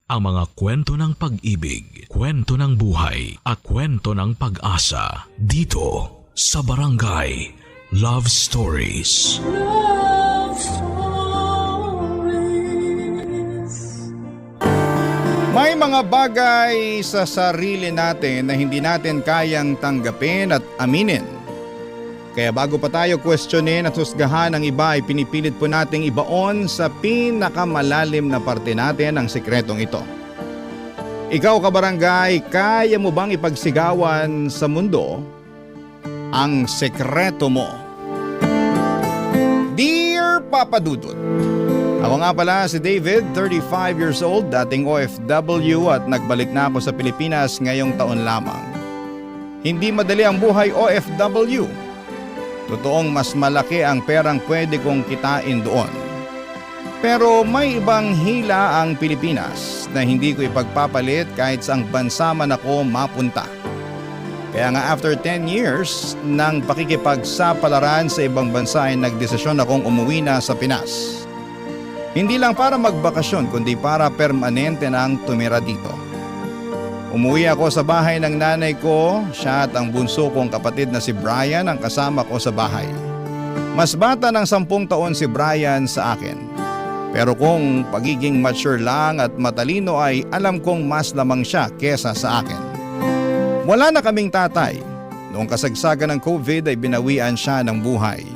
Ang mga kwento ng pag-ibig, kwento ng buhay, at kwento ng pag-asa dito sa Barangay Love Stories. Love Stories. May mga bagay sa sarili natin na hindi natin kayang tanggapin at aminin. Kaya bago pa tayo questionin at husgahan ang iba ay pinipilit po nating ibaon sa pinakamalalim na parte natin ang sikretong ito. Ikaw kabarangay, kaya mo bang ipagsigawan sa mundo ang sekreto mo? Dear Papa Dudut, ako nga pala si David, 35 years old, dating OFW at nagbalik na ako sa Pilipinas ngayong taon lamang. Hindi madali ang buhay OFW. Totoong mas malaki ang perang pwede kong kitain doon. Pero may ibang hila ang Pilipinas na hindi ko ipagpapalit kahit saang bansa man ako mapunta. Kaya nga after 10 years ng pakikipagsapalaran sa ibang bansa ay nagdesisyon akong umuwi na sa Pinas. Hindi lang para magbakasyon kundi para permanente nang tumira dito. Umuwi ako sa bahay ng nanay ko, siya at ang bunso kong kapatid na si Brian ang kasama ko sa bahay. Mas bata ng 10 taon si Brian sa akin. Pero kung pagiging mature lang at matalino ay alam kong mas lamang siya kesa sa akin. Wala na kaming tatay. Noong kasagsagan ng COVID ay binawian siya ng buhay.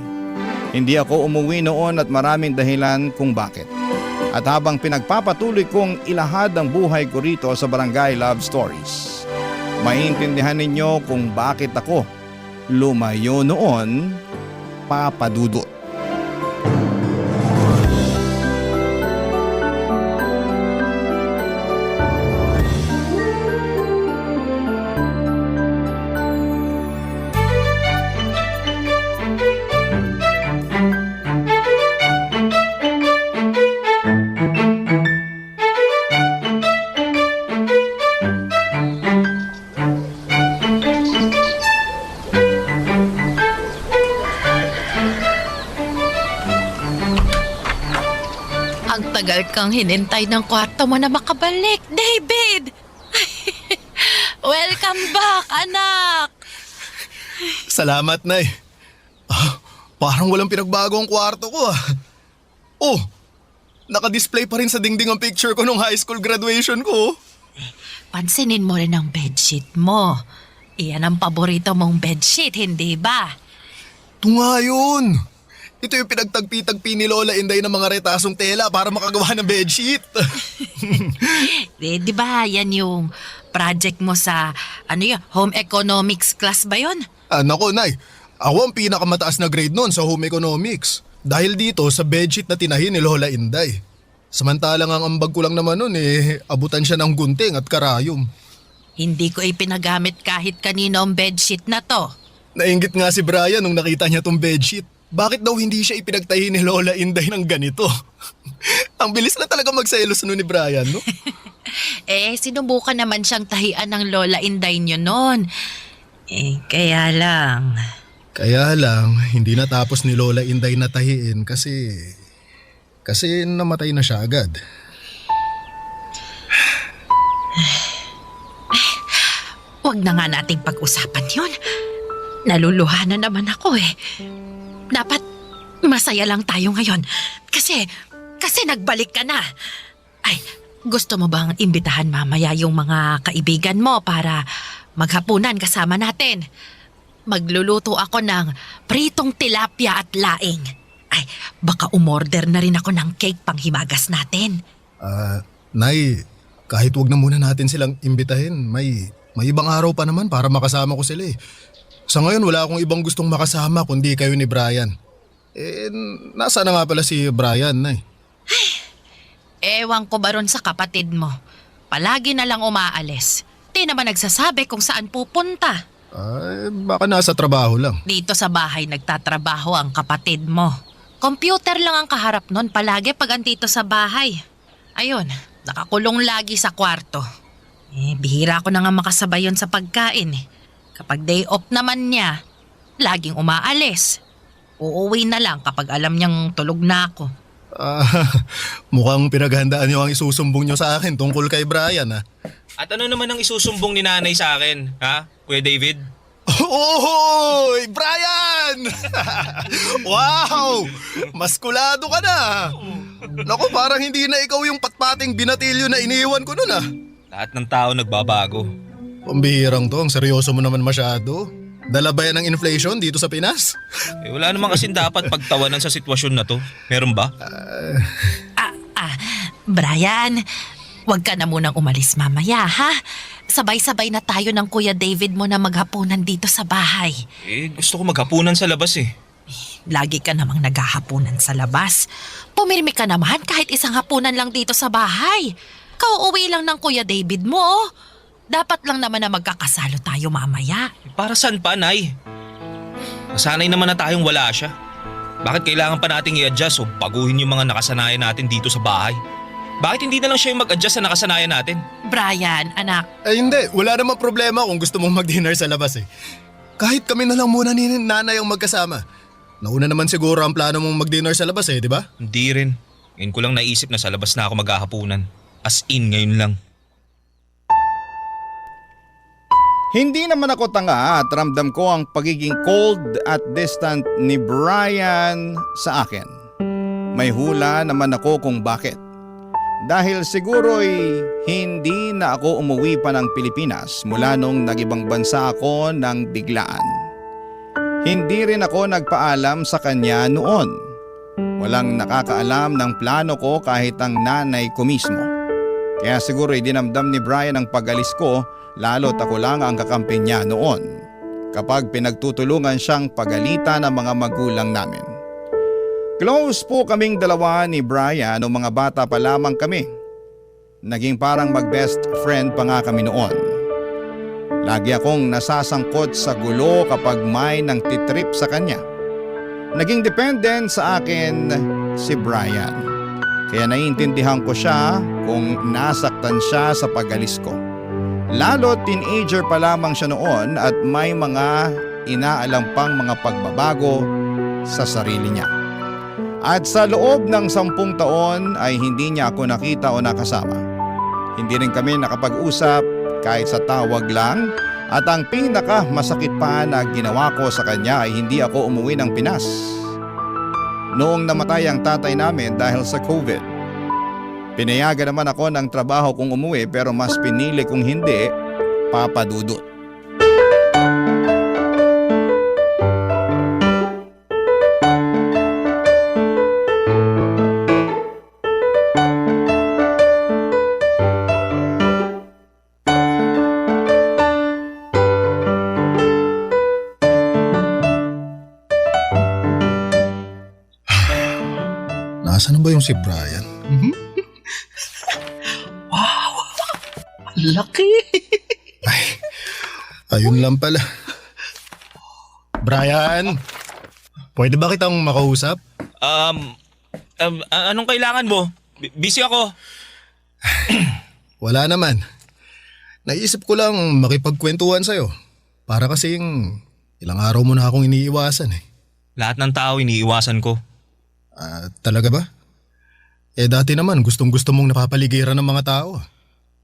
Hindi ako umuwi noon at maraming dahilan kung bakit. At habang pinagpapatuloy kong ilahad ang buhay ko rito sa Barangay Love Stories, maiintindihan ninyo kung bakit ako lumayo noon, Papa Dudut. Tagal kang hinintay ng kwarto mo na makabalik, David! Welcome back, anak! Salamat, Nay. Parang walang pinagbago ang kwarto ko ah. Oh, naka-display pa rin sa dingding ang picture ko nung high school graduation ko. Pansinin mo rin ang bedsheet mo. Iyan ang paborito mong bedsheet, hindi ba? Ito nga yun. Ito yung pinagtagpi-tagpi ni Lola Inday ng mga retasong tela para makagawa ng bedsheet. Di ba yan yung project mo sa, home economics class ba yun? Nako, Nay. Ako ang pinakamataas na grade noon sa home economics. Dahil dito sa bedsheet na tinahi ni Lola Inday. Samantalang ang ambag ko lang naman noon abutan siya ng gunting at karayom. Hindi ko ipinagamit kahit kanino ang bedsheet na to. Nainggit nga si Brian nung nakita niya tong bedsheet. Bakit daw hindi siya ipinagtahi ni Lola Inday ng ganito? Ang bilis na talaga magselos ni Brian, no? Sinubukan naman siyang tahian ng Lola Inday niyo noon. Kaya lang... Kaya lang, hindi natapos ni Lola Inday na tahiin kasi namatay na siya agad. Huwag na nga nating pag-usapan yun. Naluluha na naman ako Dapat masaya lang tayo ngayon kasi nagbalik ka na. Ay, gusto mo bang imbitahan mamaya yung mga kaibigan mo para maghapunan kasama natin? Magluluto ako ng pritong tilapia at laing. Ay, baka umorder na rin ako ng cake panghimagas natin. Nay, kahit wag na muna natin silang imbitahin, may ibang araw pa naman para makasama ko sila Sa ngayon wala akong ibang gustong makasama kundi kayo ni Brian. Nasa na nga pala si Brian, Nay? Ewan ko ba ron sa kapatid mo. Palagi na lang umaalis. Di naman nagsasabi kung saan pupunta. Baka nasa trabaho lang. Dito sa bahay nagtatrabaho ang kapatid mo. Computer lang ang kaharap nun palagi pag andito sa bahay. Ayun, nakakulong lagi sa kwarto. Bihira ko na nga makasabay yun sa pagkain Kapag day off naman niya, laging umaalis. Uuwi na lang kapag alam niyang tulog na ako. Ah, mukhang pinaghandaan niyo ang isusumbong niyo sa akin tungkol kay Brian ah. At ano naman ang isusumbong ni nanay sa akin, ha? Kuya David? Ohoy! Brian! Wow! Maskulado ka na! Naku, parang hindi na ikaw yung patpating binatilyo na iniwan ko nun ah. Lahat ng tao nagbabago. Pambihirang to, ang seryoso mo naman masyado. Dala ba yan ng inflation dito sa Pinas? Wala naman kasing dapat pagtawanan sa sitwasyon na to. Meron ba? Brian, huwag ka na munang umalis mamaya, ha? Sabay-sabay na tayo ng Kuya David mo na maghapunan dito sa bahay. Gusto ko maghapunan sa labas eh. Lagi ka namang naghahapunan sa labas. Pumirmi ka naman kahit isang hapunan lang dito sa bahay. Kauuwi lang ng Kuya David mo, oh. Dapat lang naman na magkakasalo tayo mamaya. Para saan pa, Nay? Nasanay naman na tayong wala siya. Bakit kailangan pa nating i-adjust o baguhin yung mga nakasanayan natin dito sa bahay? Bakit hindi na lang siya yung mag-adjust sa nakasanayan natin? Brian, anak, Ay hindi, wala namang problema kung gusto mong mag-dinner sa labas eh. Kahit kami na lang muna ni nanay ang magkasama. Nauna naman siguro ang plano mong mag-dinner sa labas eh, di ba? Hindi rin. Ngayon ko lang naisip na sa labas na ako maghahapunan. As in, ngayon lang. Hindi naman ako tanga at ramdam ko ang pagiging cold at distant ni Brian sa akin. May hula naman ako kung bakit. Dahil siguro'y hindi na ako umuwi pa ng Pilipinas mula nung nag-ibang bansa ako ng biglaan. Hindi rin ako nagpaalam sa kanya noon. Walang nakakaalam ng plano ko kahit ang nanay ko mismo. Kaya siguro'y dinamdam ni Brian ang pag-alis ko, lalo't ako lang ang kakampi niya noon kapag pinagtutulungan siyang pagalitan ng mga magulang namin. Close po kaming dalawa ni Brian nung mga bata pa lamang kami. Naging parang mag-best friend pa nga kami noon. Lagi akong nasasangkot sa gulo kapag may nang titrip sa kanya. Naging dependent sa akin si Brian. Kaya naiintindihan ko siya kung nasaktan siya sa pag-alis ko. Lalo teenager pa lamang siya noon at may mga inaalam pang mga pagbabago sa sarili niya. At sa loob ng 10 taon ay hindi niya ako nakita o nakasama. Hindi rin kami nakapag-usap kahit sa tawag lang at ang pinaka masakit pa na ginawa ko sa kanya ay hindi ako umuwi ng Pinas. Noong namatay ang tatay namin dahil sa COVID. Pinayagan naman ako ng trabaho kung umuwi pero mas pinili kong hindi, Papa Dudut. Nasaan na ba yung si Brian? laki. Ayun lang pala. Brian, pwede ba kitang makausap? Anong kailangan mo? Busy ako. Wala naman. Naisip ko lang makipagkwentuhan sa'yo. Para kasing ilang araw mo na akong iniiwasan eh. Lahat ng tao iniiwasan ko. Talaga ba? Dati naman gustong-gusto mong napapaligiran ng mga tao.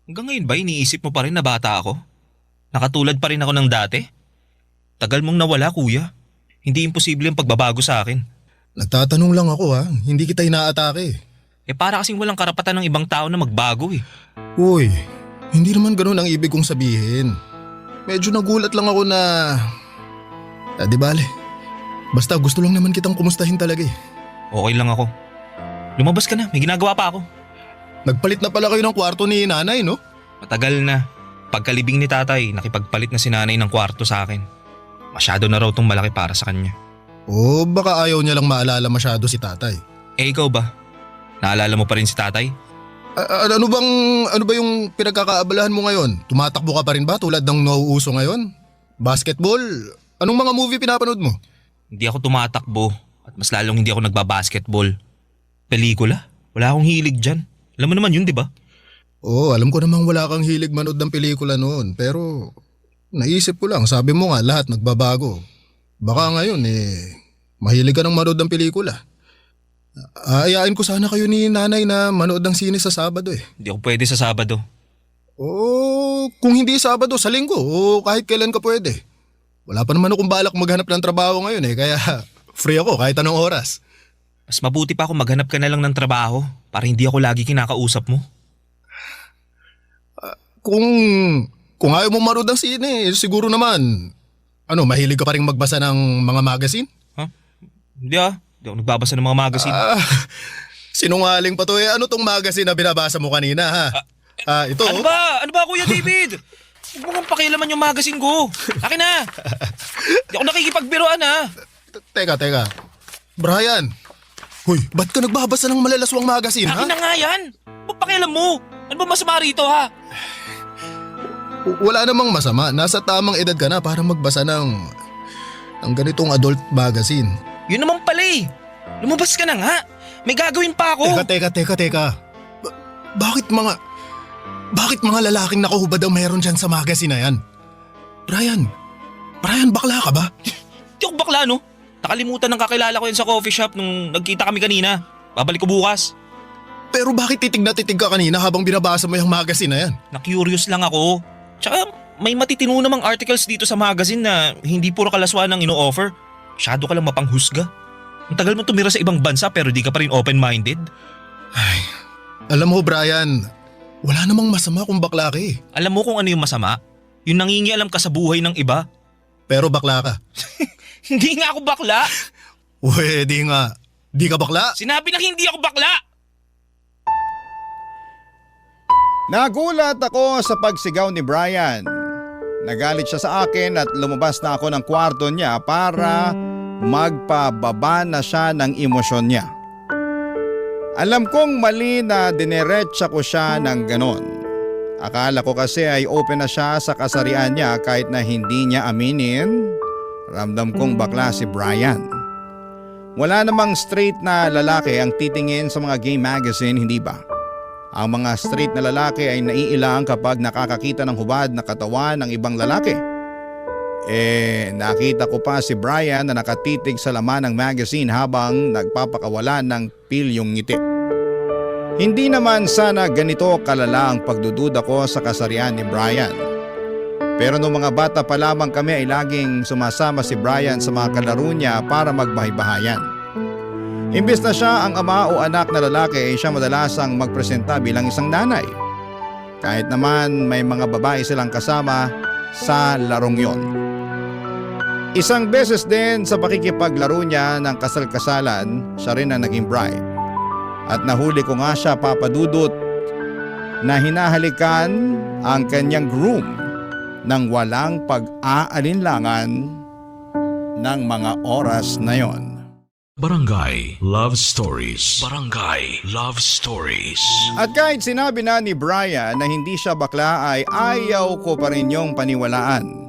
Hanggang ngayon ba iniisip mo pa rin na bata ako? Nakatulad pa rin ako ng dati? Tagal mong nawala, kuya. Hindi imposible ang pagbabago sa akin. Nagtatanong lang ako ha, hindi kita inaatake. Para kasing walang karapatan ng ibang tao na magbago eh. Uy, hindi naman ganun ang ibig kong sabihin. Medyo nagulat lang ako na... di bale. Basta gusto lang naman kitang kumustahin talaga eh. Okay lang ako. Lumabas ka na, may ginagawa pa ako. Nagpalit na pala kayo ng kwarto ni nanay, no? Matagal na. Pagkalibing ni tatay, nakipagpalit na si nanay ng kwarto sa akin. Masyado na raw tong malaki para sa kanya. O baka ayaw niya lang maalala masyado si tatay. Ikaw ba? Naalala mo pa rin si tatay? Ano ba yung pinagkakaabalahan mo ngayon? Tumatakbo ka pa rin ba tulad ng nauuso ngayon? Basketball? Anong mga movie pinapanood mo? Hindi ako tumatakbo at mas lalong hindi ako nagbabasketball. Pelikula? Wala akong hilig dyan. Alam mo naman yun, di ba? Oo, alam ko namang wala kang hilig manood ng pelikula noon. Pero naisip ko lang, sabi mo nga lahat nagbabago. Baka ngayon mahilig ka ng manood ng pelikula. Ayain ko sana kayo ni nanay na manood ng sine sa Sabado eh. Hindi ako pwede sa Sabado. Oo, kung hindi Sabado, sa Linggo o kahit kailan ka pwede. Wala pa naman akong balak maghanap ng trabaho ngayon eh, kaya free ako kahit anong oras. Mas mabuti pa kung maghanap ka na lang ng trabaho para hindi ako lagi kinakausap mo. Kung ayaw mong manood ng sine, siguro naman, mahilig ka pa rin magbasa ng mga magazine? Ha? Hindi Hindi ako nagbabasa ng mga magazine. Sinungaling pa to eh. Ano tong magazine na binabasa mo kanina ha? Ito Ano ba? Ano ba, Kuya David? Huwag mo kang pakialaman yung magazine ko. Akin na. Hindi ako nakikipagbiroan ha. Teka. Brian. Hoy, ba't ka nagbabasa ng malalaswang magazine ha? Akin na nga yan. Huwag pakialam mo. Ano ba masama rito ha? Wala namang masama. Nasa tamang edad ka na para magbasa ng ganitong adult magazine. Yun naman pala eh. Lumabas ka na nga. May gagawin pa ako. Teka. Bakit mga lalaking nakahubad ang meron dyan sa magazine na yan? Brian, bakla ka ba? Hindi ako bakla no. Nakalimutan ng kakilala ko yan sa coffee shop nung nagkita kami kanina. Babalik ko bukas. Pero bakit titig na titig ka kanina habang binabasa mo yung magazine na yan? Na-curious lang ako. Tsaka may matitino namang articles dito sa magazine na hindi puro kalaswaan ang ino-offer. Masyado ka lang mapanghusga. Ang tagal mo tumira sa ibang bansa pero di ka pa rin open-minded. Ay, alam mo Brian, wala namang masama kung bakla ka eh. Alam mo kung ano yung masama? Yung nangingialam ka sa buhay ng iba. Pero bakla ka. Hindi nga ako bakla. Di nga. Di ka bakla? Sinabi na hindi ako bakla. Nagulat ako sa pagsigaw ni Brian. Nagalit siya sa akin at lumabas na ako ng kwarto niya para magpababa na siya ng emosyon niya. Alam kong mali na dineretsa ko siya ng ganon. Akala ko kasi ay open na siya sa kasarian niya kahit na hindi niya aminin. Ramdam kong bakla si Brian. Wala namang straight na lalaki ang titingin sa mga gay magazine, hindi ba? Ang mga straight na lalaki ay naiilang kapag nakakakita ng hubad na katawan ng ibang lalaki. Nakita ko pa si Brian na nakatitig sa laman ng magazine habang nagpapakawala ng pilyong ngiti. Hindi naman sana ganito kalala ang pagdududa ko sa kasarian ni Brian. Pero nung mga bata pa lamang kami ay laging sumasama si Brian sa mga kalaro niya para magbahay-bahayan. Imbes na siya ang ama o anak na lalaki ay siya madalasang magpresenta bilang isang nanay. Kahit naman may mga babae silang kasama sa larong yon. Isang beses din sa pakikipaglaro niya ng kasal-kasalan, siya rin ang naging bride. At nahuli ko nga siya, Papa Dudut, na hinahalikan ang kanyang groom nang walang pag-aalinlangan ng mga oras na yon. Barangay Love Stories. Barangay Love Stories. At kahit sinabi na ni Brian na hindi siya bakla ay ayaw ko pa rin yung paniwalaan.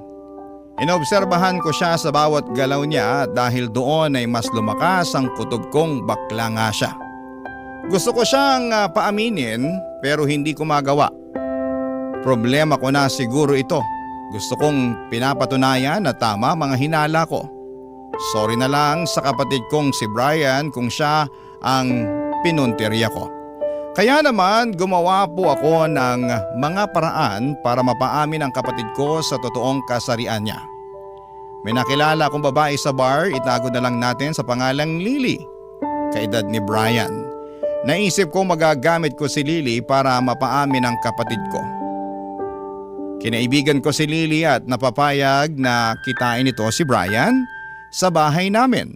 Inobserbahan ko siya sa bawat galaw niya at dahil doon ay mas lumakas ang kutob kong bakla nga siya. Gusto ko siyang paaminin pero hindi ko magawa. Problema ko na siguro ito. Gusto kong pinapatunayan na tama mga hinala ko. Sorry na lang sa kapatid kong si Brian kung siya ang pinuntirya ko. Kaya naman gumawa po ako ng mga paraan para mapaamin ang kapatid ko sa totoong kasarian niya. May nakilala akong babae sa bar, itago na lang natin sa pangalang Lily, kaedad ni Brian. Naisip ko magagamit ko si Lily para mapaamin ang kapatid ko. Kinaibigan ko si Lily at napapayag na kitain ito si Brian sa bahay namin.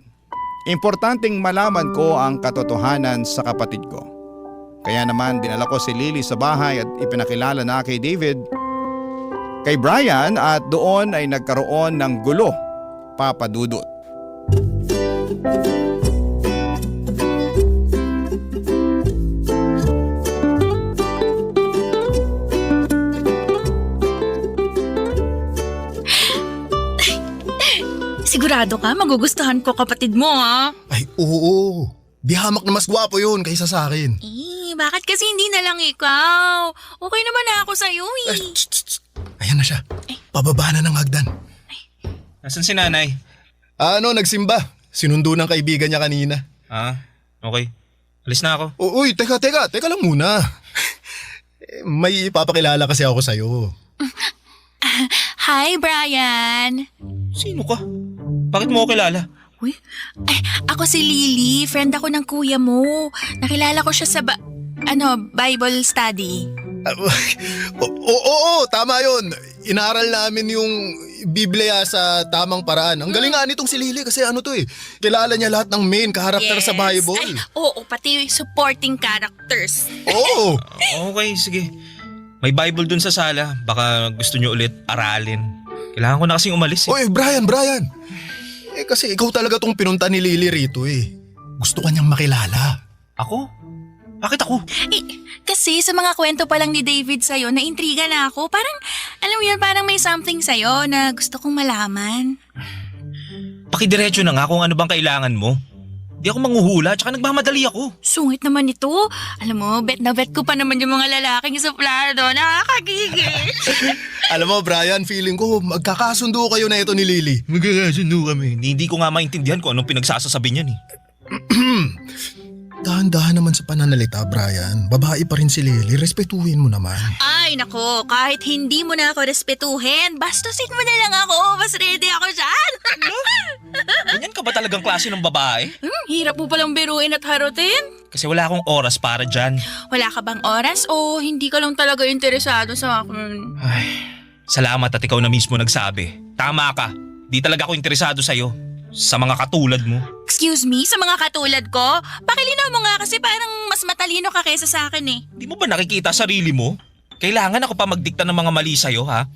Importanteng malaman ko ang katotohanan sa kapatid ko. Kaya naman dinala ko si Lily sa bahay at ipinakilala na kay David, kay Brian at doon ay nagkaroon ng gulo, Papa Dudut. Sigurado ka? Magugustuhan ko kapatid mo, ha? Ay, oo. Di hamak na mas gwapo yun kaysa sa akin. Bakit kasi hindi na lang ikaw? Okay naman na ako sa'yo, eh. Ayan na siya. Pababa na ng hagdan. Nasaan si nanay? Nagsimba. Sinundo ng kaibigan niya kanina. Okay. Alis na ako. Uy, teka lang muna. May ipapakilala kasi ako sa'yo. Hi, Brian. Sino ka? Bakit mo ako kilala? Uy, ako si Lily. Friend ako ng kuya mo. Nakilala ko siya sa Bible study. Oo, tama yun. Inaaral namin yung Biblia sa tamang paraan. Ang galing nga nitong si Lily kasi kilala niya lahat ng main karakter sa Bible. Ay, oo, pati supporting characters. Oo. Okay, sige. May Bible dun sa sala. Baka gusto nyo ulit aralin. Kailangan ko na kasing umalis eh. Oy, Brian. Kasi ikaw talaga tong pinunta ni Lily rito eh. Gusto ka niyang makilala. Ako? Bakit ako? Kasi sa mga kwento pa lang ni David sa'yo, naintriga na ako. Parang, alam mo yun, parang may something sa'yo na gusto kong malaman. Pakidiretso na nga kung ano bang kailangan mo. Di ako manghuhula, tsaka nagmamadali ako. Sungit naman ito. Alam mo, bet na bet ko pa naman yung mga lalaking suplado. Nakakagigil. Alam mo, Brian, feeling ko magkakasundo kayo na ito ni Lily. Magkakasundo kami. Hindi ko nga maintindihan kung anong pinagsasasabi niyan eh. Dahan-dahan naman sa pananalita, Brian. Babae pa rin si Lily. Respetuhin mo naman. Ay, nako, kahit hindi mo na ako respetuhin, bastusin mo na lang ako. Mas ready ako dyan. Ganyan ka ba talagang klase ng babae? Hirap mo palang biruin at harutin. Kasi wala akong oras para dyan. Wala ka bang oras o hindi ka lang talaga interesado sa akin? Ay, salamat at ikaw na mismo nagsabi. Tama ka. Di talaga ako interesado sa'yo. Sa mga katulad mo. Excuse me, sa mga katulad ko? Pakilinaw mo nga kasi parang mas matalino ka kaysa sa akin eh. Di mo ba nakikita sarili mo? Kailangan ako pa magdikta ng mga mali sa'yo, ha?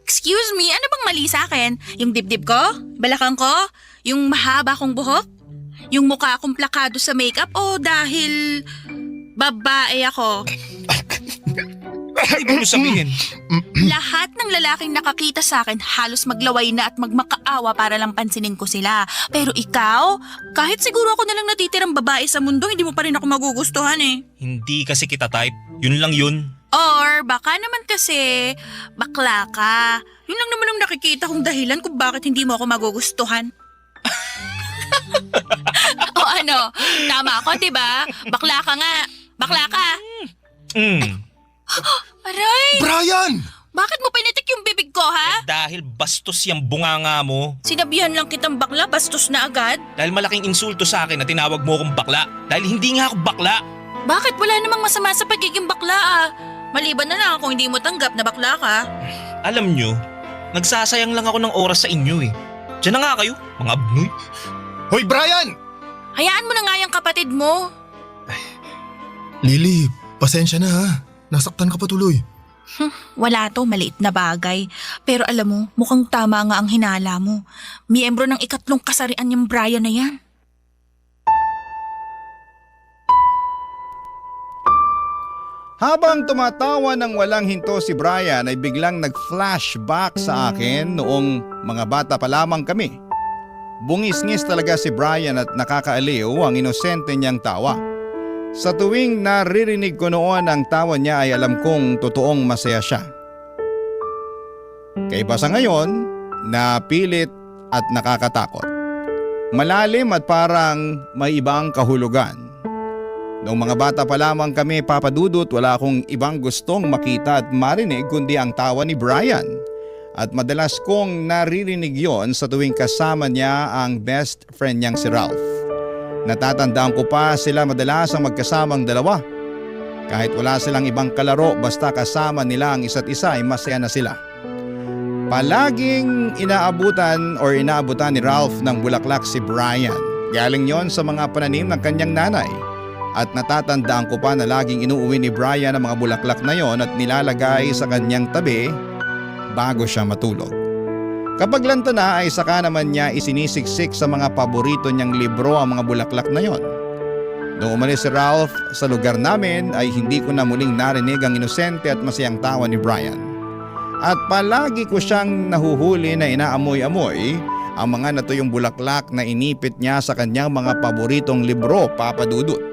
Excuse me, ano bang mali sa akin? Yung dibdib ko? Balakang ko? Yung mahaba kong buhok? Yung mukha akong plakado sa makeup? O dahil babae ako? Ano ibig mo sabihin? Lahat ng lalaking nakakita sa akin halos maglaway na at magmakaawa para lang pansinin ko sila. Pero ikaw, kahit siguro ako nalang natitirang babae sa mundo, hindi mo pa rin ako magugustuhan eh. Hindi kasi kita type. Yun lang yun. Or baka naman kasi bakla ka. Yun lang naman ang nakikita kong dahilan kung bakit hindi mo ako magugustuhan. O ano, tama ako, diba? Bakla ka nga. Bakla ka. Aray! Brian! Bakit mo pinitik yung bibig ko, ha? Dahil bastos yung bunganga mo. Sinabihan lang kitang bakla, bastos na agad. Dahil malaking insulto sa akin na tinawag mo akong bakla. Dahil hindi nga ako bakla. Bakit wala namang masama sa pagiging bakla, ah? Maliban na lang kung hindi mo tanggap na bakla ka. Alam nyo, nagsasayang lang ako ng oras sa inyo eh. Diyan na nga kayo, mga abnoy. Hoy, Brian! Hayaan mo na nga yung kapatid mo. Lily, pasensya na ha. Nasaktan ka pa tuloy. Wala to, maliit na bagay. Pero alam mo, mukhang tama nga ang hinala mo. Miyembro ng 3 kasarian yung Brian na yan. Habang tumatawa ng walang hinto si Brian ay biglang nag-flashback sa akin noong mga bata pa lamang kami. Bungis-ngis talaga si Brian at nakakaaliw ang inosente niyang tawa. Sa tuwing naririnig ko noon ang tawa niya ay alam kong totoong masaya siya. Kaiba sa ngayon, napilit at nakakatakot. Malalim at parang may ibang kahulugan. Noong mga bata pa lamang kami, Papa Dudut, wala akong ibang gustong makita at marinig kundi ang tawa ni Brian. At madalas kong naririnig yon sa tuwing kasama niya ang best friend niyang si Ralph. Natatandaan ko pa sila madalas ang magkasamang dalawa. Kahit wala silang ibang kalaro, basta kasama nila ang isa't isa ay masaya na sila. Palaging inaabutan ni Ralph ng bulaklak si Brian. Galing yon sa mga pananim ng kanyang nanay. At natatandaan ko pa na laging inuuwi ni Brian ang mga bulaklak na yon at nilalagay sa kanyang tabi bago siya matulog. Kapag lanta na ay saka naman niya isinisiksik sa mga paborito niyang libro ang mga bulaklak na yon. Noong umalis si Ralph sa lugar namin ay hindi ko na muling narinig ang inosente at masayang tawa ni Brian. At palagi ko siyang nahuhuli na inaamoy-amoy ang mga natuyong bulaklak na inipit niya sa kanyang mga paboritong libro, Papa Dudut.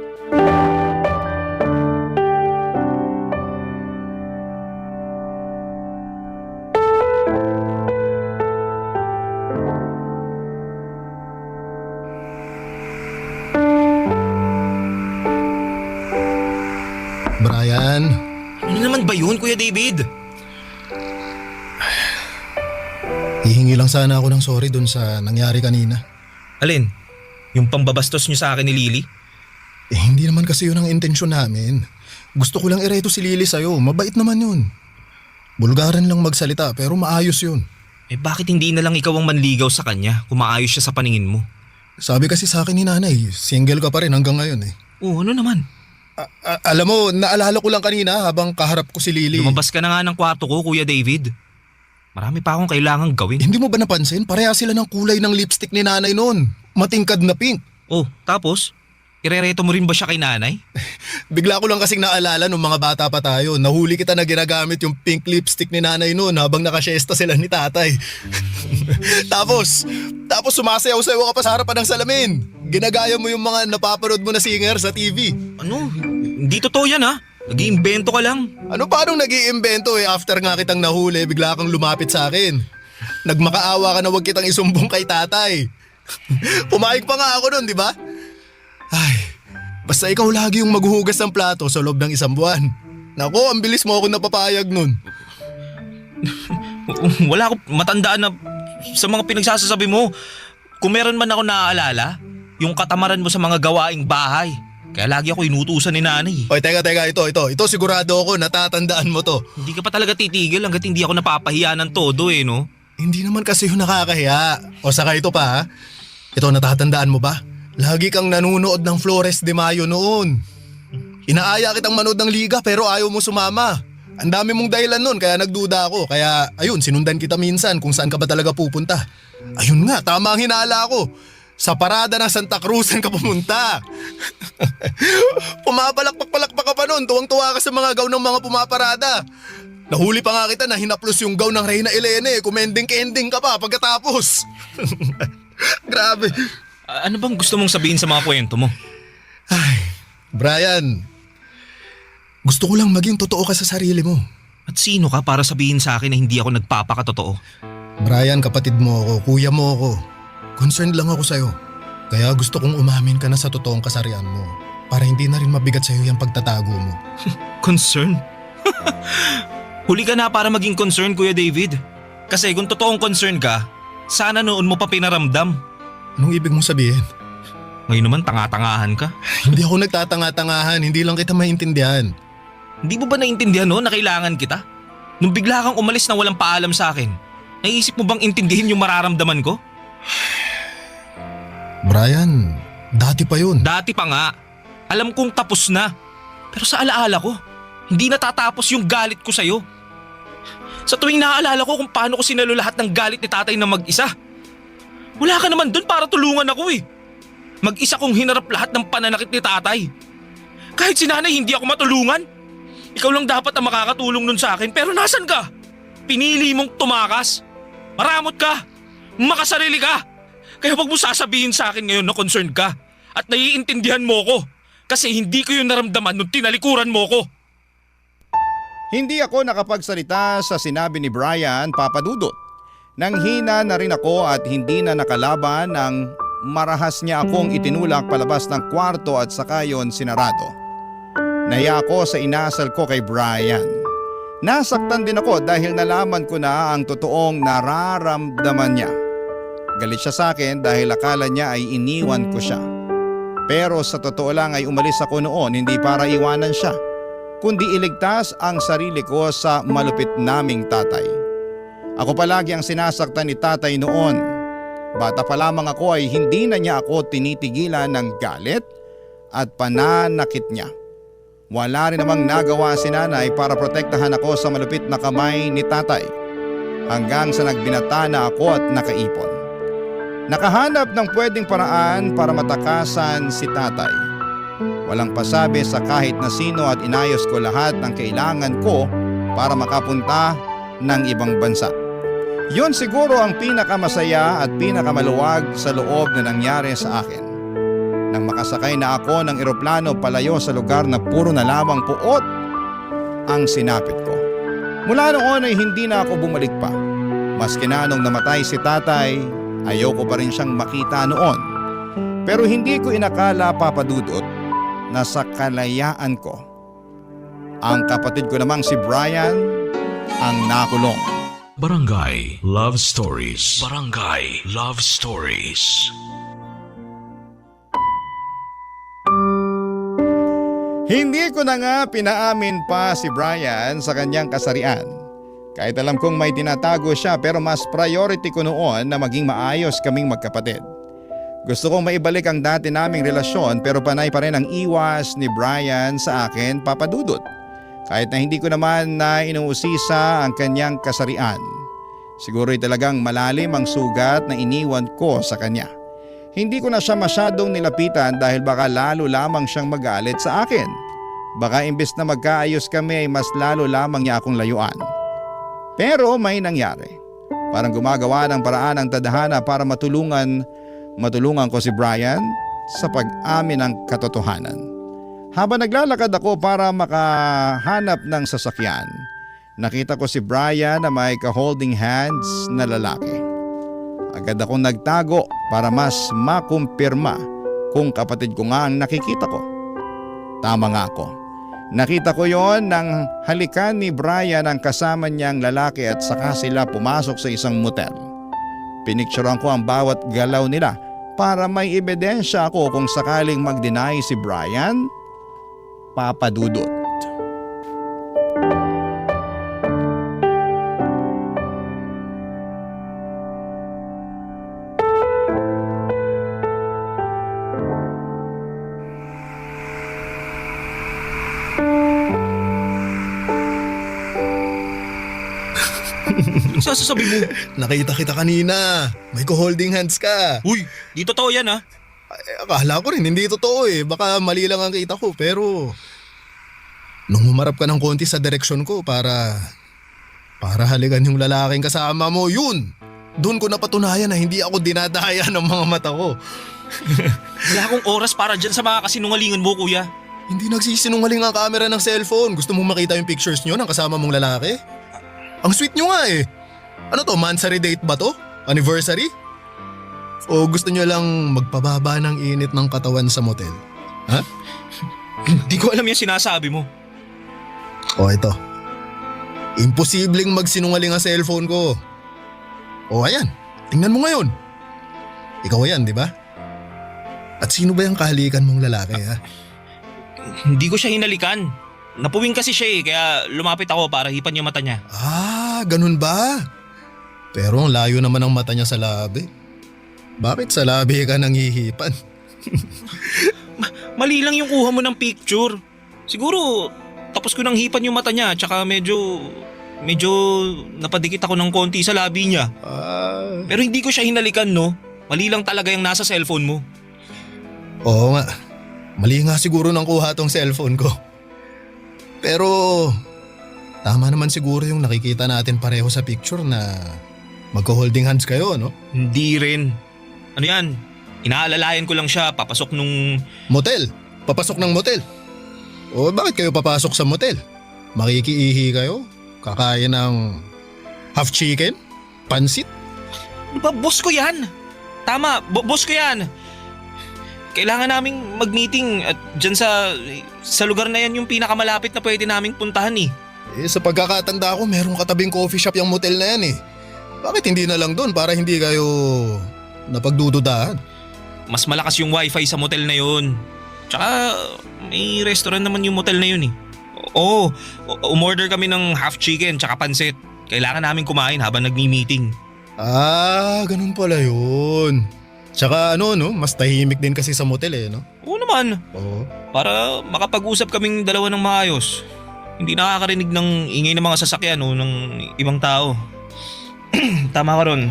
ba yun, Kuya David? Hihingi lang sana ako ng sorry dun sa nangyari kanina. Alin? Yung pambabastos niyo sa akin ni Lily? Hindi naman kasi yun ang intensyon namin. Gusto ko lang ireto si Lily sa'yo. Mabait naman yun. Bulgaran lang magsalita pero maayos yun. Bakit hindi na lang ikaw ang manligaw sa kanya kung maayos siya sa paningin mo? Sabi kasi sa akin ni nanay, single ka pa rin hanggang ngayon eh. Ano naman? Alam mo, naalala ko lang kanina habang kaharap ko si Lily. Lumabas ka na nga ng kwarto ko, Kuya David. Marami pa akong kailangang gawin. Hindi mo ba napansin? Pareha sila ng kulay ng lipstick ni nanay noon. Matingkad na pink. Tapos? Irereto mo rin ba siya kay nanay? Bigla ko lang kasing naalala nung mga bata pa tayo. Nahuli kita na ginagamit yung pink lipstick ni nanay noon habang nakasyesta sila ni tatay. Tapos sumasayaw-sayaw ka pa sa harapan ng salamin. Ginagaya mo yung mga napapanood mo na singer sa TV. Ano? Hindi totoo yan ha. Nag-iimbento ka lang. Ano paanong nag-iimbento after nga kitang nahuli, bigla kang lumapit sa akin. Nagmakaawa ka na wag kitang isumbong kay tatay. Pumayag pa nga ako nun, di ba? Ay, basta ikaw lagi yung maghuhugas ng plato sa loob ng 1 buwan. Nako, ang bilis mo ako napapayag nun. Wala akong matandaan na sa mga pinagsasasabi mo. Kung meron man ako naaalala, yung katamaran mo sa mga gawaing bahay. Kaya lagi ako inutusan ni nanay. Oy, teka, ito sigurado ako, natatandaan mo to. Hindi ka pa talaga titigil hanggat hindi ako napapahiya ng todo no? Hindi naman kasi yung nakakahiya. O saka ito pa ha. Ito, natatandaan mo ba? Lagi kang nanunood ng Flores de Mayo noon. Inaaya kitang manood ng liga pero ayaw mo sumama. Ang dami mong dahilan noon kaya nagduda ako. Kaya ayun, sinundan kita minsan kung saan ka ba talaga pupunta. Ayun nga, tama ang hinala ko. Sa parada ng Santa Cruzan ka pumunta. Pumapalakpak-palakpak ka pa noon. Tuwang-tuwa ka sa mga gown ng mga pumaparada. Nahuli pa nga kita na hinaplos yung gown ng Reyna Elene. Kumending-kending ka pa pagkatapos. Grabe. Ano bang gusto mong sabihin sa mga kwento mo? Ay, Brian. Gusto ko lang maging totoo ka sa sarili mo. At sino ka para sabihin sa akin na hindi ako nagpapakatotoo? Brian, kapatid mo ako, kuya mo ako. Concerned lang ako sa'yo. Kaya gusto kong umamin ka na sa totoong kasarian mo. Para hindi na rin mabigat sa'yo yung pagtatago mo. Concern? Huli ka na para maging concern, Kuya David. Kasi kung totoong concern ka, sana noon mo pa pinaramdam. Anong ibig mong sabihin? Ngayon naman tanga-tangahan ka. Hindi ako nagtatanga-tangahan, hindi lang kita maintindihan. Hindi mo ba naintindihan na kailangan kita? Nung bigla kang umalis na walang paalam sa akin, naisip mo bang intindihin yung mararamdaman ko? Brian, dati pa yun. Dati pa nga. Alam kong tapos na. Pero sa alaala ko, hindi natatapos yung galit ko sa'yo. Sa tuwing naaalala ko kung paano ko sinalo lahat ng galit ni tatay na mag-isa. Wala ka naman dun para tulungan ako Mag-isa kong hinarap lahat ng pananakit ni tatay. Kahit si nanay hindi ako matulungan. Ikaw lang dapat ang makakatulong nun sa akin pero nasan ka? Pinili mong tumakas. Maramot ka. Makasarili ka. Kaya wag mo sasabihin sa akin ngayon na concerned ka. At naiintindihan mo ko. Kasi hindi ko yun naramdaman nung tinalikuran mo ko. Hindi ako nakapagsalita sa sinabi ni Brian, Papa Dudut. Nanghina na rin ako at hindi na nakalaban ang marahas niya akong itinulak palabas ng kwarto at saka yon sinarado. Naya ako sa inasal ko kay Brian. Nasaktan din ako dahil nalaman ko na ang totoong nararamdaman niya. Galit siya sa akin dahil akala niya ay iniwan ko siya. Pero sa totoo lang ay umalis ako noon hindi para iwanan siya, kundi iligtas ang sarili ko sa malupit naming tatay. Ako palagi ang sinasaktan ni tatay noon. Bata pa lamang ako ay hindi na niya ako tinitigilan ng galit at pananakit niya. Wala rin namang nagawa si nanay para protektahan ako sa malupit na kamay ni tatay. Hanggang sa nagbinata na ako at nakaipon. Nakahanap ng pwedeng paraan para matakasan si tatay. Walang pasabi sa kahit na sino at inayos ko lahat ng kailangan ko para makapunta ng ibang bansa. Yun siguro ang pinakamasaya at pinakamaluwag sa loob na nangyari sa akin. Nang makasakay na ako ng eroplano palayo sa lugar na puro na lamang puot ang sinapit ko. Mula noon ay hindi na ako bumalik pa. Maski na nung namatay si tatay, ayoko pa rin siyang makita noon. Pero hindi ko inakala, Papa Dudut, na sa kalayaan ko, Ang kapatid ko namang si Brian ang nakulong. Barangay Love Stories. Barangay Love Stories. Hindi ko na nga pinaamin pa si Brian sa kanyang kasarian. Kahit alam kong may tinatago siya, pero mas priority ko noon na maging maayos kaming magkapatid. Gusto kong maibalik ang dati naming relasyon, pero panay pa rin ang iwas ni Brian sa akin, Papa Dudut. Kahit na hindi ko naman na inuusisa ang kanyang kasarian. Siguro'y talagang malalim ang sugat na iniwan ko sa kanya. Hindi ko na siya masyadong nilapitan dahil baka lalo lamang siyang magalit sa akin. Baka imbes na magkaayos kami ay mas lalo lamang niya akong layuan. Pero may nangyari. Parang gumagawa ng paraan ang tadhana para matulungan ko si Brian sa pag-amin ng katotohanan. Habang naglalakad ako para makahanap ng sasakyan, nakita ko si Brian na may ka-holding hands na lalaki. Agad akong nagtago para mas makumpirma kung kapatid ko nga ang nakikita ko. Tama nga ako. Nakita ko yon nang halikan ni Brian ang kasama niyang lalaki at saka sila pumasok sa isang motel. Pinicturean ko ang bawat galaw nila para may ebidensya ako kung sakaling mag-deny si Brian, Papa Dudut. Anong sasasabi mo? Nakita kita kanina. May ko-holding hands ka. Uy, di totoo yan ha. Ay, akala ko rin, hindi totoo eh. Baka mali lang ang kita ko, pero nung humarap ka ng konti sa direksyon ko para halikan yung lalaking kasama mo, yun! Doon ko napatunayan na hindi ako dinadaya ng mga mata ko. Wala akong oras para dyan sa mga kasinungalingan mo, kuya. Hindi nagsisinungaling ang camera ng cellphone. Gusto mong makita yung pictures nyo ng kasama mong lalaki? Ang sweet nyo nga eh. Ano to, mansary date ba to? Anniversary? O gusto nyo lang magpababa ng init ng katawan sa motel? Ha? Hindi ko alam yung sinasabi mo. O ito. Imposibleng magsinungaling ang cellphone ko. O ayan, tingnan mo ngayon. Ikaw yan, di ba? At sino ba yung kahalikan mong lalaki ha? Hindi ko siya hinalikan. Napuwing kasi siya eh, kaya lumapit ako para hipan yung mata niya. Ah, ganun ba? Pero ang layo naman ang mata niya sa labi. Bakit sa labi ka nanghihipan? Mali lang yung kuha mo ng picture. Siguro tapos ko nang hipan yung mata niya tsaka medyo napadikit ako ng konti sa labi niya. Ah, Pero hindi ko siya hinalikan no. Mali lang talaga yung nasa cellphone mo. oo nga. Mali nga siguro nang kuha tong cellphone ko. Pero tama naman siguro yung nakikita natin pareho sa picture na magko-holding hands kayo, no? Hindi rin. Ano yan? Inaalalayan ko lang siya papasok nung... Motel. Papasok ng motel. O bakit kayo papasok sa motel? Makikiihi kayo? Kakain ng half chicken? Pansit? Ano ba? Boss ko yan. Tama, boss ko yan. Kailangan naming mag-meeting at dyan sa lugar na yan yung pinakamalapit na pwede naming puntahan eh. Eh sa pagkakatanda ko merong katabing coffee shop yung motel na yan eh. Bakit hindi na lang doon para hindi kayo napagdududahan? Mas malakas yung wifi sa motel na yun. Tsaka may restaurant naman yung motel na yun eh. Oo, umorder kami ng half chicken tsaka pansit. Kailangan namin kumain habang nagmi-meeting. Ah, ganun pala yun. Tsaka ano no, mas tahimik din kasi sa motel eh no? Oo naman, Oo. para makapag-usap kaming dalawa ng maayos. Hindi nakakarinig ng ingay ng mga sasakyan o ng ibang tao. Tama ka ron.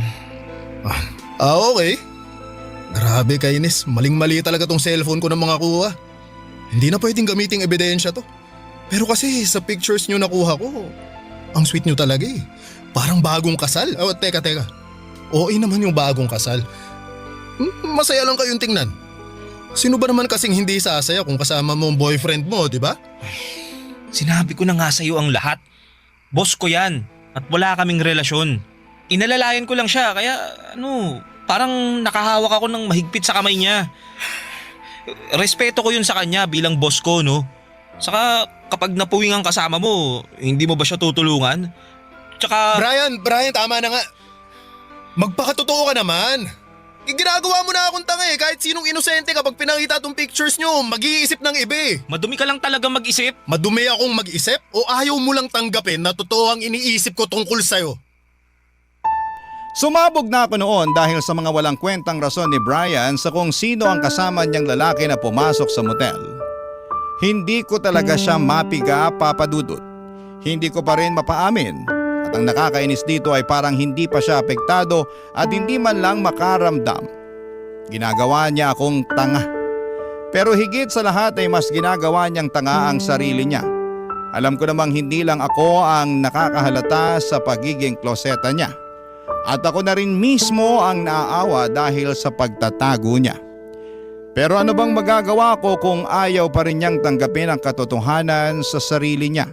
Ah, okay. Grabe kainis, maling-mali talaga tong cellphone ko ng mga kuha. Hindi na pwedeng gamiting ebidensya to. Pero kasi sa pictures nyo nakuha ko, ang sweet nyo talaga eh. Parang bagong kasal. Oh, teka. Oo naman yung bagong kasal. Masaya lang kayong tingnan. Sino ba naman kasing hindi sasaya kung kasama mo ang boyfriend mo, di ba? Sinabi ko na nga sa'yo ang lahat. Boss ko yan at wala kaming relasyon. Inalalayan ko lang siya kaya parang nakahawak ako ng mahigpit sa kamay niya. Respeto ko yun sa kanya bilang boss ko no. Saka kapag napuwing ang kasama mo, hindi mo ba siya tutulungan? Tsaka… Brian, tama na nga. Magpakatotoo ka naman. Ginagawa mo na akong tanga eh. Kahit sinong inosente kapag pinakita tong pictures nyo, mag-iisip ng iba eh. madumi ka lang talaga mag-isip. Madumi akong mag-isip o ayaw mo lang tanggapin na totoo ang iniisip ko tungkol sa'yo? Sumabog na ako noon dahil sa mga walang kwentang rason ni Brian sa kung sino ang kasama niyang lalaki na pumasok sa motel. Hindi ko talaga siya mapiga, Papa Dudut. Hindi ko pa rin mapaamin. At ang nakakainis dito ay parang hindi pa siya apektado at hindi man lang makaramdam. Ginagawa niya akong tanga. Pero higit sa lahat ay mas ginagawa niyang tanga ang sarili niya. Alam ko namang hindi lang ako ang nakakahalata sa pagiging kloseta niya. At ako na rin mismo ang naaawa dahil sa pagtatago niya. Pero ano bang magagawa ko kung ayaw pa rin niyang tanggapin ang katotohanan sa sarili niya?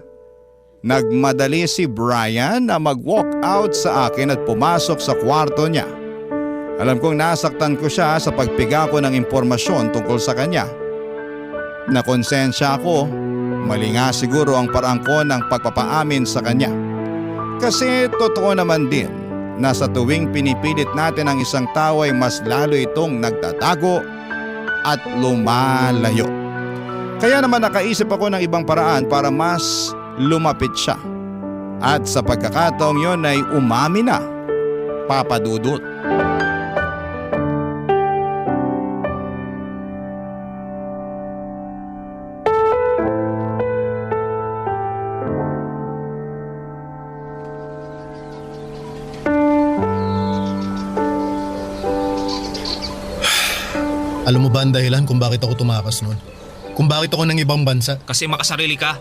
Nagmadali si Brian na mag-walk out sa akin at pumasok sa kwarto niya. Alam kong nasaktan ko siya sa pagpiga ko ng impormasyon tungkol sa kanya. Nakonsensya ako, mali nga siguro ang parang ko ng pagpapaamin sa kanya. Kasi totoo naman din na sa tuwing pinipilit natin ang isang tao ay mas lalo itong nagtatago at lumalayo. Kaya naman nakaisip ako ng ibang paraan para mas lumapit siya. At sa pagkakataong yon ay umami na, Papa Dudut. Alam mo ba ang dahilan kung bakit ako tumakas noon? Kung bakit ako ng ibang bansa? Kasi makasarili ka.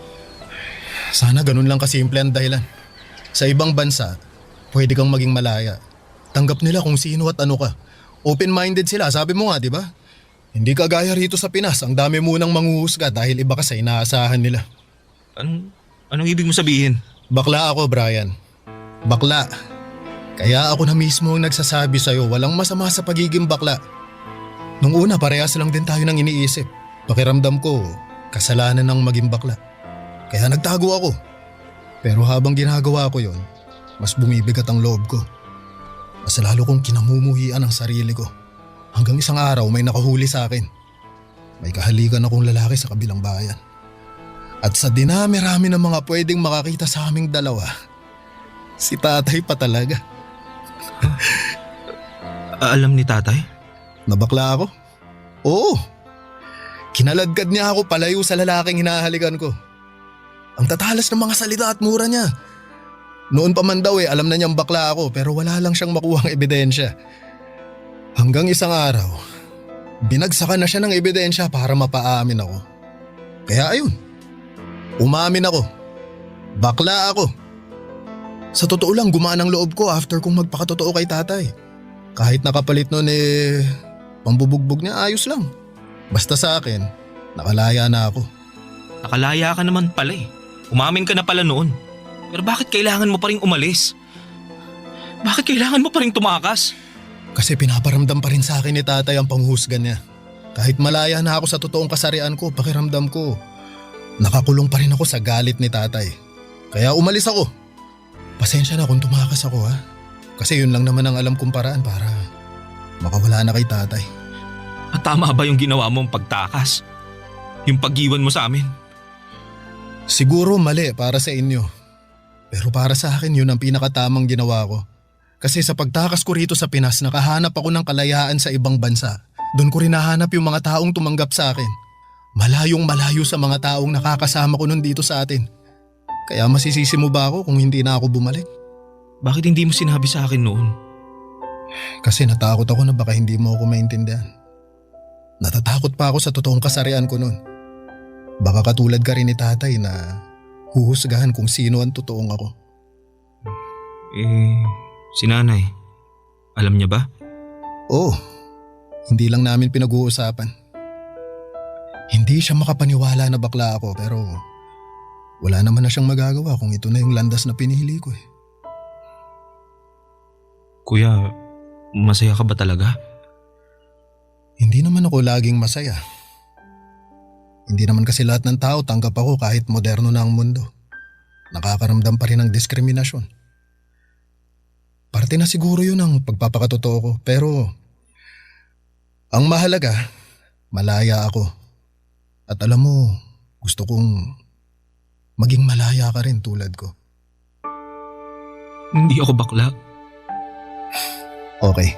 Sana ganun lang kasimple ang dahilan. Sa ibang bansa, pwede kang maging malaya. Tanggap nila kung sino at ano ka. Open-minded sila, sabi mo nga, di ba? Hindi kagaya rito sa Pinas, ang dami munang manghuhusga dahil iba ka sa inaasahan nila. Anong ibig mo sabihin? Bakla ako, Brian. Bakla. Kaya ako na mismo ang nagsasabi sa'yo, walang masama sa pagiging bakla. Nung una, parehas lang din tayo ng iniisip. Pakiramdam ko, kasalanan ng maging bakla. Kaya nagtago ako. Pero habang ginagawa ko yon, mas bumibigat ang loob ko. Mas lalo kong kinamumuhian ang sarili ko. Hanggang isang araw may nakahuli sa akin. May kahalikan akong lalaki sa kabilang bayan. At sa dinami-rami ng mga pwedeng makakita sa aming dalawa, si tatay pa talaga. Alam ni tatay? Nabakla ako? Oo. Kinaladkad niya ako palayo sa lalaking hinahalikan ko. Ang tatalas ng mga salita at mura niya. Noon pa man daw alam na niyang bakla ako pero wala lang siyang makuhang ebidensya. Hanggang isang araw, binagsakan na siya ng ebidensya para mapaamin ako. Kaya ayun, umamin ako. Bakla ako. Sa totoo lang gumaan ang loob ko after kong magpakatotoo kay tatay. Kahit nakapalit nun pambubugbog niya ayos lang. Basta sa akin, nakalaya na ako. Nakalaya ka naman pala eh. Umamin ka na pala noon. Pero bakit kailangan mo pa rin umalis? Bakit kailangan mo pa rin tumakas? Kasi pinaparamdam pa rin sa akin ni tatay ang panghuhusga niya. Kahit malaya na ako sa totoong kasarian ko, pakiramdam ko, nakakulong pa rin ako sa galit ni tatay. Kaya umalis ako. Pasensya na kung tumakas ako ha. Kasi yun lang naman ang alam kong paraan para makawala na kay tatay. At tama ba yung ginawa mong pagtakas? Yung pag-iwan mo sa amin? Siguro mali para sa inyo. Pero para sa akin yun ang pinakatamang ginawa ko. Kasi sa pagtakas ko rito sa Pinas, nakahanap ako ng kalayaan sa ibang bansa. Doon ko rin nahanap yung mga taong tumanggap sa akin. Malayong malayo sa mga taong nakakasama ko nun dito sa atin. Kaya masisisi mo ba ako kung hindi na ako bumalik? Bakit hindi mo sinabi sa akin noon? Kasi natakot ako na baka hindi mo ako maintindihan. Natatakot pa ako sa totoong kasarian ko noon. Baka katulad ka rin ni tatay na huhusgahan kung sino ang totoong ako. Si nanay, alam niya ba? Oo, hindi lang namin pinag-uusapan. Hindi siya makapaniwala na bakla ako pero wala naman na siyang magagawa kung ito na yung landas na pinili ko eh. Kuya, masaya ka ba talaga? Hindi naman ako laging masaya. Hindi naman kasi lahat ng tao tanggap ako kahit moderno na ang mundo. Nakakaramdam pa rin ng diskriminasyon. Parte na siguro yun ang pagpapakatotoo ko, pero ang mahalaga, malaya ako. At alam mo, gusto kong maging malaya ka rin tulad ko. Hindi ako bakla. Okay,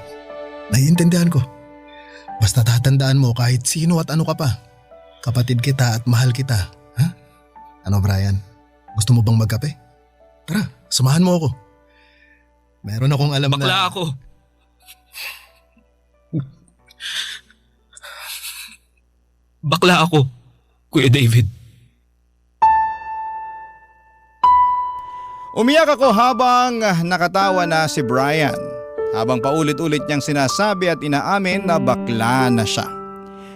naiintindihan ko. Basta tatandaan mo kahit sino at ano ka pa. Kapatid kita at mahal kita. Ha? Ano Brian? Gusto mo bang magkape? Tara, samahan mo ako. Meron akong alam na... Bakla ako. Bakla ako, Kuya David. Umiyak ako habang nakatawa na si Brian. Habang paulit-ulit niyang sinasabi at inaamin na bakla na siya.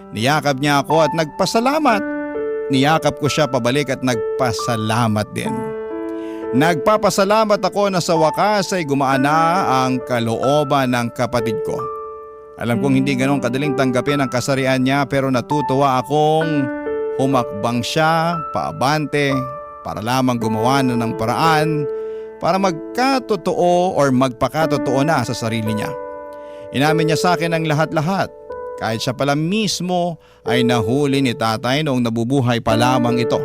Niyakap niya ako at nagpasalamat. Niyakap ko siya pabalik at nagpasalamat din. Nagpapasalamat ako na sa wakas ay gumaan na ang kalooban ng kapatid ko. Alam kong hindi ganun kadaling tanggapin ang kasarian niya pero natutuwa akong humakbang siya paabante para lamang gumawa na ng paraan para magkatotoo or magpakatotoo na sa sarili niya. Inamin niya sa akin ang lahat-lahat kahit siya pala mismo ay nahuli ni tatay noong nabubuhay pa lamang ito.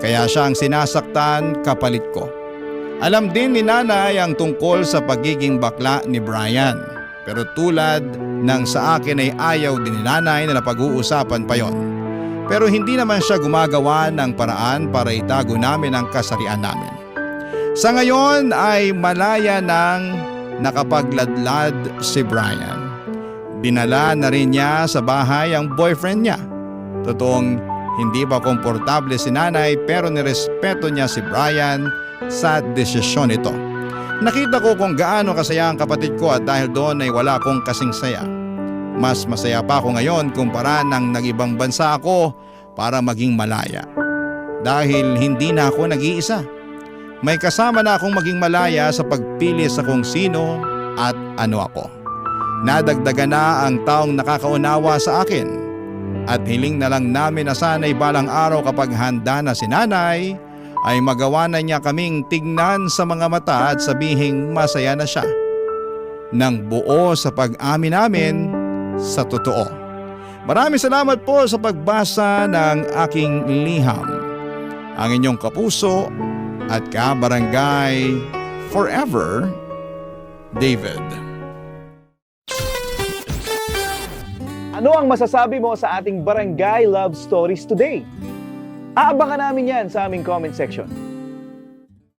Kaya siya ang sinasaktan kapalit ko. Alam din ni nanay ang tungkol sa pagiging bakla ni Brian. Pero tulad ng sa akin ay ayaw din ni nanay na napag-uusapan pa yon. Pero hindi naman siya gumagawa ng paraan para itago namin ang kasarian namin. Sa ngayon ay malaya nang nakapagladlad si Brian. Dinala na rin niya sa bahay ang boyfriend niya. Totoong hindi pa komportable si nanay pero nirespeto niya si Brian sa desisyon nito. Nakita ko kung gaano kasaya ang kapatid ko at dahil doon ay wala akong kasing saya. Mas masaya pa ako ngayon kumpara nang nag-ibang bansa ako para maging malaya. Dahil hindi na ako nag-iisa. May kasama na akong maging malaya sa pagpili sa kung sino at ano ako. Nadagdagan na ang taong nakakaunawa sa akin. At hiling na lang namin na sana'y balang araw kapag handa na si nanay ay magawa na niya kaming tignan sa mga mata at sabihing masaya na siya. Nang buo sa pag-amin namin sa totoo. Maraming salamat po sa pagbasa ng aking liham. Ang inyong kapuso at kabarangay forever, David. Ano ang masasabi mo sa ating Barangay Love Stories today? Aabangan namin yan sa aming comment section.